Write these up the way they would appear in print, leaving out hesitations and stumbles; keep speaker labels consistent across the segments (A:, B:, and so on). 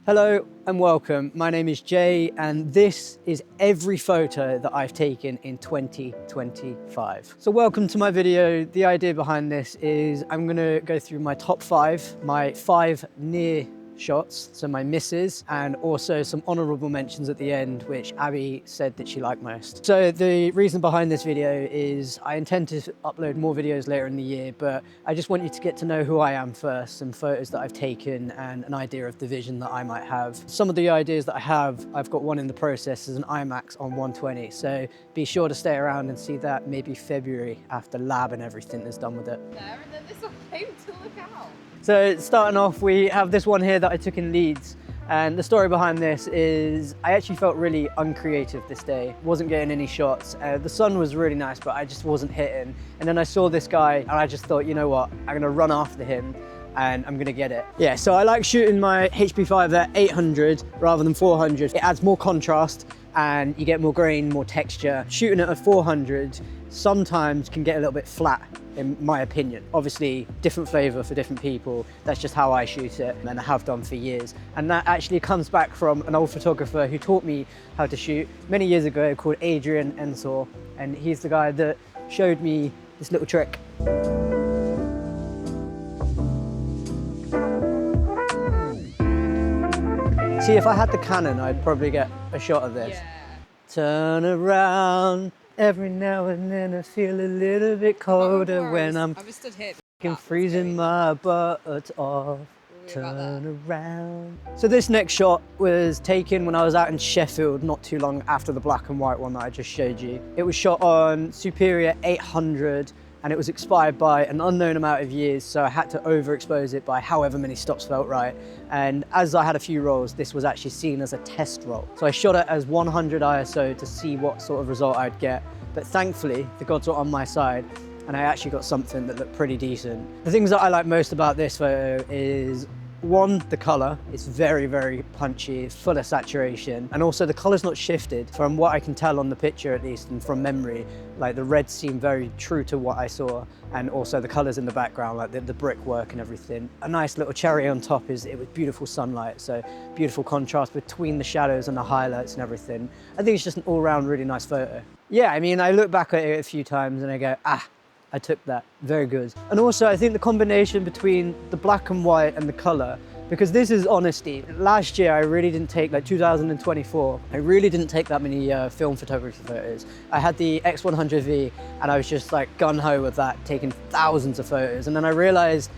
A: Hello and welcome. My name is Jay and this is every photo that I've taken in 2025. So welcome to my video. The idea behind this is I'm gonna go through my top my five near shots, so my misses, and also some honorable mentions at the end, which Abby said that she liked most. So the reason behind this video is I intend to upload more videos later in the year, but I just want you to get to know who I am first, some photos that I've taken and an idea of the vision that I might have. Some of the ideas that I have, I've got one in the process as an IMAX on 120, so be sure to stay around and see that maybe February after lab and everything is done with it.
B: There, and then this one came to look out.
A: So starting off, we have this one here that I took in Leeds. And the story behind this is I actually felt really uncreative this day. Wasn't getting any shots. The sun was really nice, but I just wasn't hitting. And then I saw this guy and I just thought, you know what, I'm gonna run after him and I'm gonna get it. Yeah, so I like shooting my HP5 at 800 rather than 400. It adds more contrast and you get more grain, more texture. Shooting it at 400 sometimes can get a little bit flat, in my opinion. Obviously, different flavor for different people. That's just how I shoot it, and I have done for years. And that actually comes back from an old photographer who taught me how to shoot many years ago called Adrian Ensor. And he's the guy that showed me this little trick. See, if I had the Canon, I'd probably get a shot of this.
B: Yeah.
A: Turn around. Every now and then I feel a little bit colder when I'm
B: I was stood here.
A: freezing my butt off. Turn around. So this next shot was taken when I was out in Sheffield not too long after the black and white one that I just showed you. It was shot on Superior 800 and it was expired by an unknown amount of years, so I had to overexpose it by however many stops felt right. And as I had a few rolls, this was actually seen as a test roll. So I shot it as 100 ISO to see what sort of result I'd get. But thankfully, the gods were on my side and I actually got something that looked pretty decent. The things that I like most about this photo is one, the color. It's very, very punchy, it's full of saturation. And also the color's not shifted. From what I can tell on the picture at least, and from memory, like the reds seem very true to what I saw. And also the colors in the background, like the brickwork and everything. A nice little cherry on top is it was beautiful sunlight. So beautiful contrast between the shadows and the highlights and everything. I think it's just an all round really nice photo. Yeah, I mean, I look back at it a few times and I go, I took that, very good. And also I think the combination between the black and white and the color, because this is honesty. Last year I really didn't take, like 2024, I really didn't take that many film photography photos. I had the X100V and I was just like gung-ho with that, taking thousands of photos. And then I realized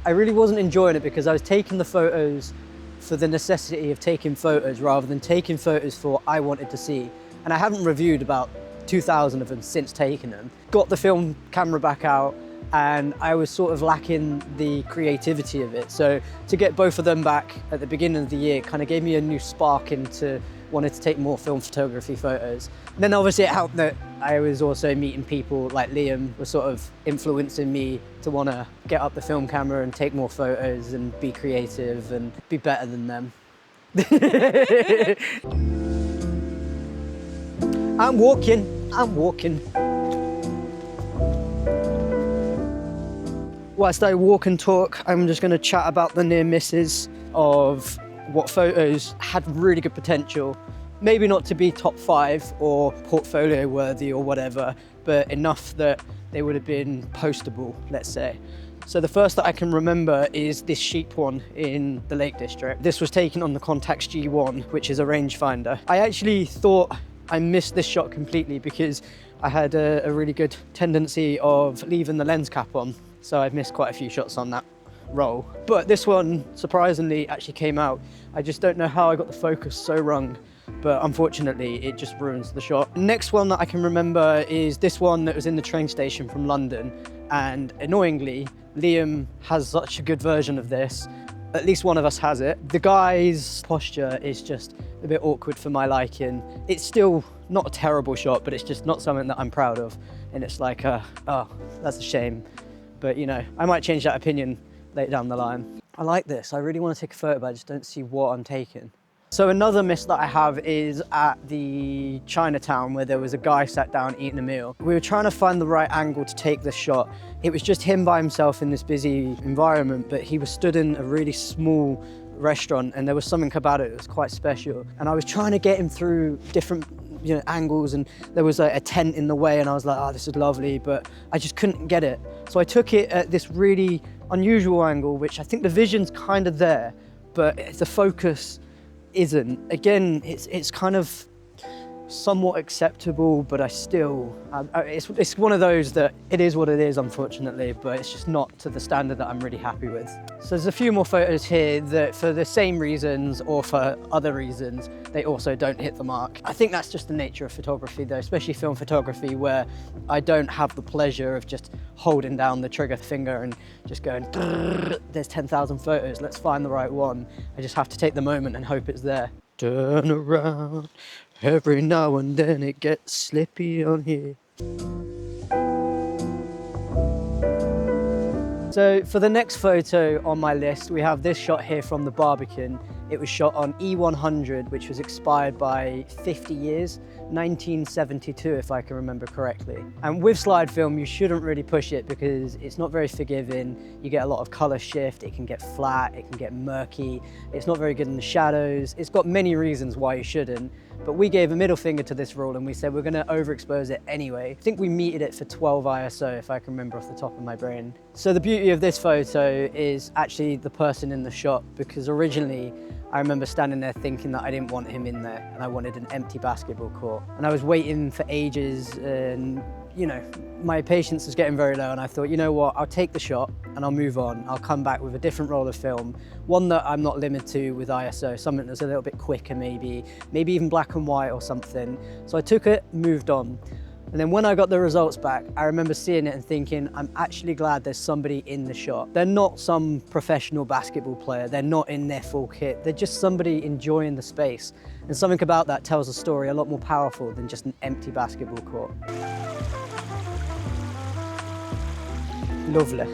A: I really wasn't enjoying it because I was taking the photos for the necessity of taking photos rather than taking photos for what I wanted to see. And I haven't reviewed about 2,000 of them since taking them. Got the film camera back out and I was sort of lacking the creativity of it. So to get both of them back at the beginning of the year kind of gave me a new spark into wanting to take more film photography photos. And then obviously it helped that I was also meeting people like Liam was sort of influencing me to want to get up the film camera and take more photos and be creative and be better than them. I'm walking. Whilst I walk and talk, I'm just going to chat about the near misses of what photos had really good potential. Maybe not to be top 5 or portfolio worthy or whatever, but enough that they would have been postable, let's say. So the first that I can remember is this sheep one in the Lake District. This was taken on the Contax G1, which is a rangefinder. I actually thought I missed this shot completely because I had a really good tendency of leaving the lens cap on. So I've missed quite a few shots on that roll. But this one, surprisingly, actually came out. I just don't know how I got the focus so wrong, but unfortunately it just ruins the shot. Next one that I can remember is this one that was in the train station from London. And annoyingly, Liam has such a good version of this. At least one of us has it. The guy's posture is just a bit awkward for my liking. It's still not a terrible shot, but it's just not something that I'm proud of. And it's like, oh, that's a shame. But you know, I might change that opinion later down the line. I like this. I really want to take a photo, but I just don't see what I'm taking. So another miss that I have is at the Chinatown where there was a guy sat down eating a meal. We were trying to find the right angle to take this shot. It was just him by himself in this busy environment, but he was stood in a really small restaurant, and there was something about it that was quite special. And I was trying to get him through different angles, and there was a tent in the way, and I was like, oh, this is lovely, but I just couldn't get it. So I took it at this really unusual angle, which I think the vision's kind of there, but the focus isn't. Again, it's kind of somewhat acceptable, but I still, it's one of those that it is what it is, unfortunately, but it's just not to the standard that I'm really happy with. So there's a few more photos here that for the same reasons or for other reasons, they also don't hit the mark. I think that's just the nature of photography though, especially film photography, where I don't have the pleasure of just holding down the trigger finger and just going, there's 10,000 photos, let's find the right one. I just have to take the moment and hope it's there. Turn around. Every now and then it gets slippy on here. So for the next photo on my list, we have this shot here from the Barbican. It was shot on E100, which was expired by 50 years, 1972 if I can remember correctly. And with slide film, you shouldn't really push it because it's not very forgiving. You get a lot of color shift, it can get flat, it can get murky. It's not very good in the shadows. It's got many reasons why you shouldn't. But we gave a middle finger to this rule and we said we're going to overexpose it anyway. I think we meted it for 12 ISO if I can remember off the top of my brain. So the beauty of this photo is actually the person in the shot, because originally I remember standing there thinking that I didn't want him in there and I wanted an empty basketball court. And I was waiting for ages and my patience was getting very low, and I thought, you know what, I'll take the shot and I'll move on. I'll come back with a different roll of film, one that I'm not limited to with ISO, something that's a little bit quicker maybe even black and white or something. So I took it, moved on. And then when I got the results back, I remember seeing it and thinking, I'm actually glad there's somebody in the shot. They're not some professional basketball player. They're not in their full kit. They're just somebody enjoying the space. And something about that tells a story a lot more powerful than just an empty basketball court. Lovely.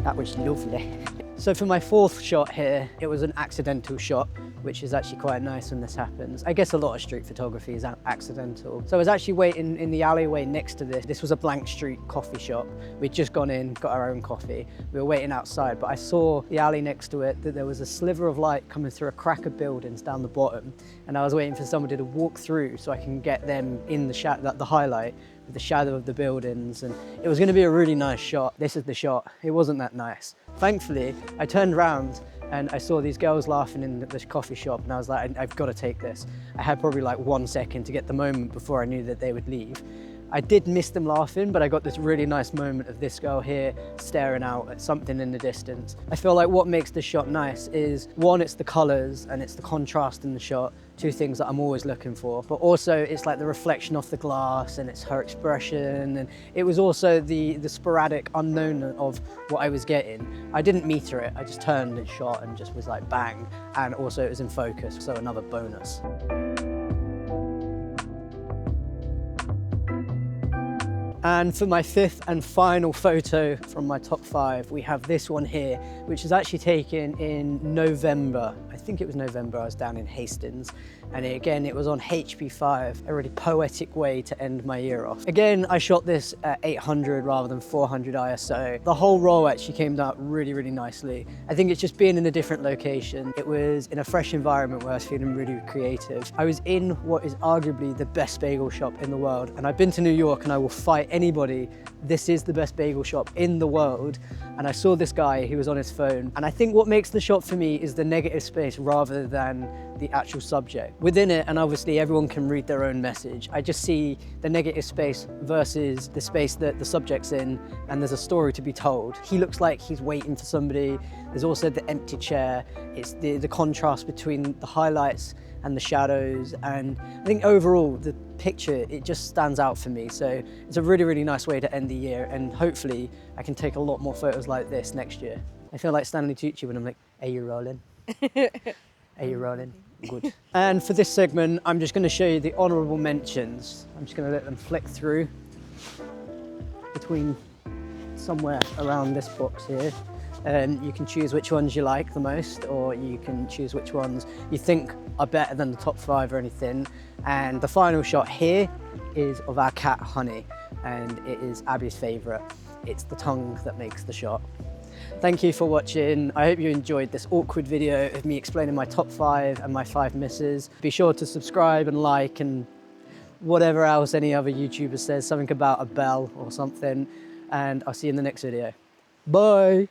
A: That was lovely. So for my fourth shot here, it was an accidental shot, which is actually quite nice when this happens. I guess a lot of street photography is accidental. So I was actually waiting in the alleyway next to this. This was a blank street coffee shop. We'd just gone in, got our own coffee. We were waiting outside, but I saw the alley next to it, that there was a sliver of light coming through a crack of buildings down the bottom. And I was waiting for somebody to walk through so I can get them in the highlight with the shadow of the buildings. And it was gonna be a really nice shot. This is the shot. It wasn't that nice. Thankfully, I turned around and I saw these girls laughing in this coffee shop, and I was like, I've got to take this. I had probably like 1 second to get the moment before I knew that they would leave. I did miss them laughing, but I got this really nice moment of this girl here staring out at something in the distance. I feel like what makes this shot nice is, one, it's the colors and it's the contrast in the shot, two things that I'm always looking for, but also it's like the reflection off the glass and it's her expression, and it was also the sporadic unknown of what I was getting. I didn't meter it, I just turned and shot and just was like bang, and also it was in focus, so another bonus. And for my fifth and final photo from my top 5, we have this one here, which is actually taken in November. I think it was November. I was down in Hastings, and it was on HP5, a really poetic way to end my year off. Again, I shot this at 800 rather than 400 ISO. The whole roll actually came out really, really nicely. I think it's just being in a different location. It was in a fresh environment where I was feeling really creative. I was in what is arguably the best bagel shop in the world, and I've been to New York, and I will fight anybody. This is the best bagel shop in the world. And I saw this guy who was on his phone. And I think what makes the shot for me is the negative space rather than the actual subject. Within it, and obviously everyone can read their own message, I just see the negative space versus the space that the subject's in, and there's a story to be told. He looks like he's waiting for somebody. There's also the empty chair. It's the contrast between the highlights and the shadows, and I think overall the picture, it just stands out for me. So it's a really, really nice way to end the year, and hopefully I can take a lot more photos like this next year. I feel like Stanley Tucci when I'm like, are you rolling? Are you rolling? Good. And for this segment, I'm just going to show you the honourable mentions. I'm just going to let them flick through between somewhere around this box here. You can choose which ones you like the most, or you can choose which ones you think are better than the top 5 or anything. And the final shot here is of our cat Honey, and it is Abby's favourite. It's the tongue that makes the shot. Thank you for watching. I hope you enjoyed this awkward video of me explaining my top 5 and my 5 misses. Be sure to subscribe and like and whatever else any other YouTuber says, something about a bell or something. And I'll see you in the next video. Bye.